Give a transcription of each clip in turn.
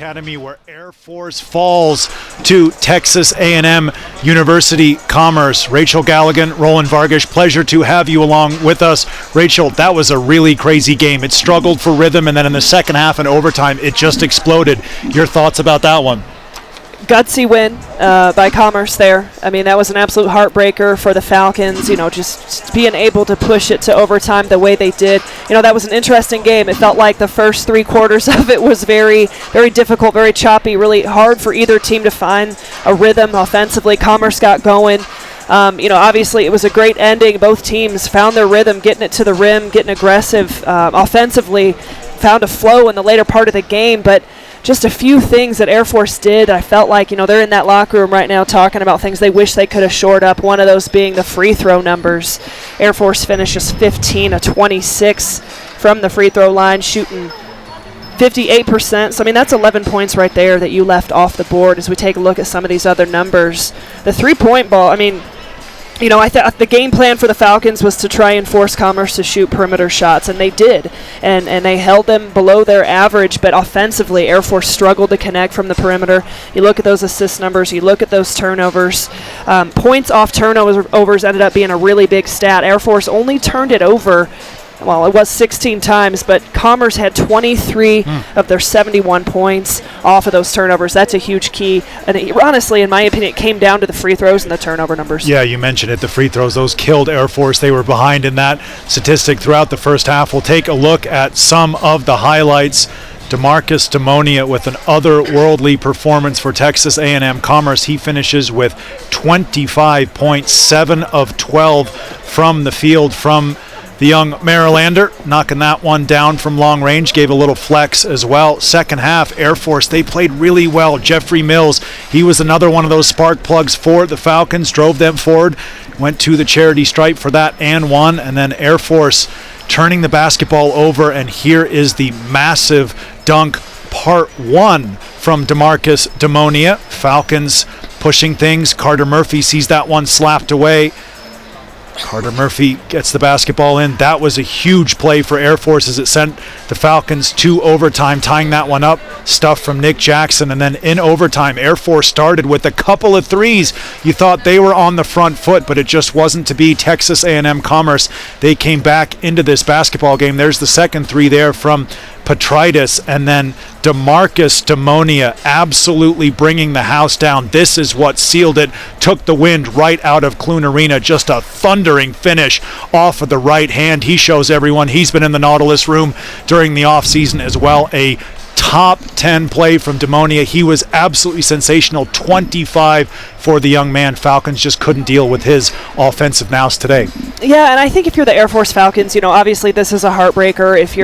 Academy, where Air Force falls to Texas A&M University Commerce. Rachel Galligan, Roland Vargas, pleasure to have you along with us. Rachel, that was a really crazy game. It struggled for rhythm, and then in the second half and overtime, it just exploded. Your thoughts about that one? Gutsy win by Commerce there. I mean, that was an absolute heartbreaker for the Falcons, just being able to push it to overtime the way they did. That was an interesting game. It felt like the first three quarters of it was very, very difficult, very choppy, really hard for either team to find a rhythm offensively. Commerce got going. Obviously it was a great ending. Both teams found their rhythm, getting it to the rim, getting aggressive offensively, found a flow in the later part of the game, but just a few things that Air Force did. I felt like, they're in that locker room right now talking about things they wish they could have shored up, one of those being the free throw numbers. Air Force finishes 15 of 26 from the free throw line, shooting 58%. So, that's 11 points right there that you left off the board as we take a look at some of these other numbers. The three-point ball, I thought the game plan for the Falcons was to try and force Commerce to shoot perimeter shots, and they did. And they held them below their average, but offensively, Air Force struggled to connect from the perimeter. You look at those assist numbers, you look at those turnovers. Points off turnovers ended up being a really big stat. Air Force only turned it over, well, it was 16 times, but Commerce had 23 of their 71 points off of those turnovers. That's a huge key. And honestly, in my opinion, it came down to the free throws and the turnover numbers. Yeah, you mentioned it, the free throws. Those killed Air Force. They were behind in that statistic throughout the first half. We'll take a look at some of the highlights. DeMarcus Demonia with an otherworldly performance for Texas A&M Commerce. He finishes with 25 points, 7 of 12 from the field from the young Marylander, knocking that one down from long range, gave a little flex as well. Second half, Air Force, they played really well. Jeffrey Mills, he was another one of those spark plugs for the Falcons, drove them forward, went to the charity stripe for that and won. And then Air Force turning the basketball over, and here is the massive dunk, part one from DeMarcus Demonia. Falcons pushing things. Carter Murphy sees that one slapped away. Carter Murphy gets the basketball in. That was a huge play for Air Force as it sent the Falcons to overtime, tying that one up. Stuff from Nick Jackson. And then in overtime, Air Force started with a couple of threes. You thought they were on the front foot, but it just wasn't to be. Texas A&M Commerce, they came back into this basketball game. There's the second three there from Petritis, and then DeMarcus Demonia absolutely bringing the house down. This is what sealed it, took the wind right out of Clune Arena. Just a thundering finish off of the right hand. He shows everyone he's been in the Nautilus room during the offseason as well. A top 10 play from Demonia. He was absolutely sensational. 25 for the young man. Falcons just couldn't deal with his offensive nous today. Yeah, and I think if you're the Air Force Falcons, obviously this is a heartbreaker. If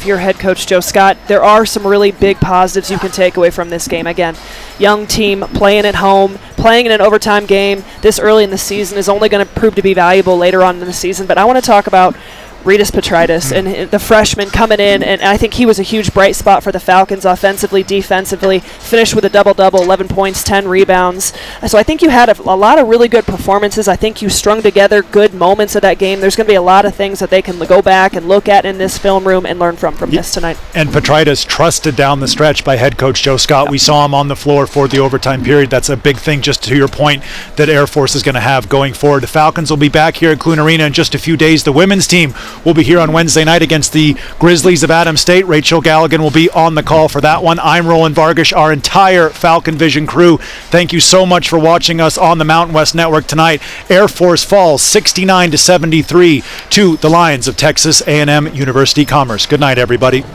you're head coach Joe Scott, there are some really big positives you can take away from this game. Again, young team playing at home, playing in an overtime game this early in the season is only going to prove to be valuable later on in the season. But I want to talk about Reedus Petritis and the freshman coming in, and I think he was a huge bright spot for the Falcons offensively, defensively, finished with a double-double, 11 points, 10 rebounds. So I think you had a lot of really good performances. I think you strung together good moments of that game. There's going to be a lot of things that they can go back and look at in this film room and learn from this tonight. And Petritis trusted down the stretch by head coach Joe Scott. Yep. We saw him on the floor for the overtime period. That's a big thing, just to your point, that Air Force is going to have going forward. The Falcons will be back here at Clune Arena in just a few days. The women's team will be here on Wednesday night against the Grizzlies of Adams State. Rachel Galligan will be on the call for that one. I'm Roland Vargas, our entire Falcon Vision crew. Thank you so much for watching us on the Mountain West Network tonight. Air Force falls 69-73 to the Lions of Texas A&M University Commerce. Good night, everybody.